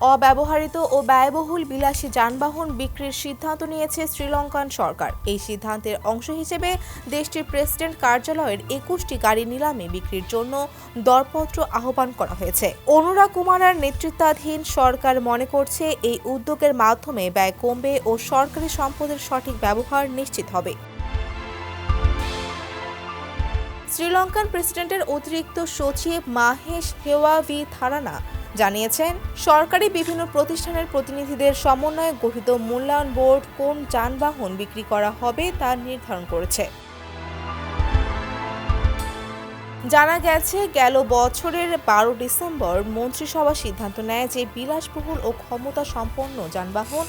অব্যবহৃত ও ব্যয়বহুল বিলাসী যানবাহন বিক্রির সিদ্ধান্ত নিয়েছে শ্রীলঙ্কান সরকার। এই সিদ্ধান্তের অংশ হিসেবে দেশটির প্রেসিডেন্ট কার্যালয়ের ২১টি গাড়ি নিলামে বিক্রির জন্য দরপত্র আহ্বান করা হয়েছে। অনুরা কুমারার নেতৃত্বাধীন সরকার মনে করছে এই উদ্যোগের মাধ্যমে ব্যয় কমবে ও সরকারি সম্পদের সঠিক ব্যবহার নিশ্চিত হবে। শ্রীলঙ্কান প্রেসিডেন্টের অতিরিক্ত সচিব মাহেশ হেওয়াভিথারানা জানিয়েছেন, সরকারি বিভিন্ন প্রতিষ্ঠানের প্রতিনিধিদের সমন্বয়ে গঠিত মূল্যায়ন বোর্ড কোন যানবাহন বিক্রি করা হবে তা নির্ধারণ করেছে। জানা গেছে, গেল বছরের ১২ ডিসেম্বর মন্ত্রিসভা সিদ্ধান্ত নেয় যে বিলাসবহুল ও ক্ষমতা সম্পন্ন যানবাহন,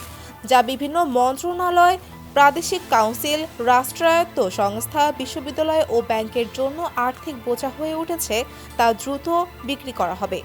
যা বিভিন্ন মন্ত্রণালয়, প্রাদেশিক কাউন্সিল, রাষ্ট্রায়ত্ত সংস্থা, বিশ্ববিদ্যালয় ও ব্যাংকের জন্য আর্থিক বোঝা হয়ে উঠেছে, তা দ্রুত বিক্রি করা হবে।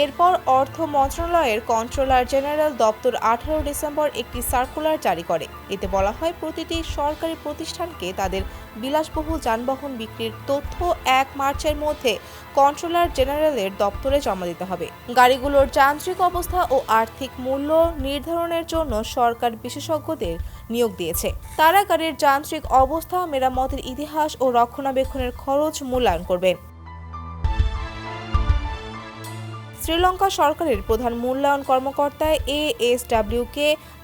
এরপর অর্থ মন্ত্রণালয়ের কন্ট্রোলার জেনারেল দপ্তর ১৮ ডিসেম্বর একটি সার্কুলার জারি করে। এতে বলা হয়, প্রতিটি সরকারি প্রতিষ্ঠানকে তাদের বিলাসবহুল যানবাহন বিক্রির তথ্য ১ মার্চের মধ্যে কন্ট্রোলার জেনারেলের দপ্তরে জমা দিতে হবে। গাড়িগুলোর যান্ত্রিক অবস্থা ও আর্থিক মূল্য নির্ধারণের জন্য সরকার বিশেষজ্ঞদের নিয়োগ দিয়েছে। তারা গাড়ির যান্ত্রিক অবস্থা, মেরামতের ইতিহাস ও রক্ষণাবেক্ষণের খরচ মূল্যায়ন করবেন। শ্রীলঙ্কা সরকারের প্রধান মূল্যায়ন কর্মকর্তা ASWK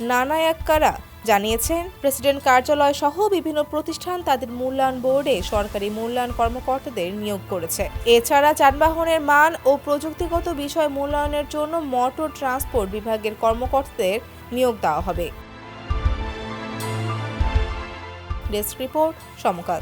নানায়াক্কারা জানিয়েছেন, প্রেসিডেন্ট কার্যালয় সহ বিভিন্ন প্রতিষ্ঠান তাদের মূল্যায়ন বোর্ডে সরকারি মূল্যায়ন কর্মকর্তাদের নিয়োগ করেছে। এছাড়া যানবাহনের মান ও প্রযুক্তিগত বিষয় মূল্যায়নের জন্য মোটর ট্রান্সপোর্ট বিভাগের কর্মকর্তাদের নিয়োগ দেওয়া হবে। ডেস্ক রিপোর্ট, সমকাল।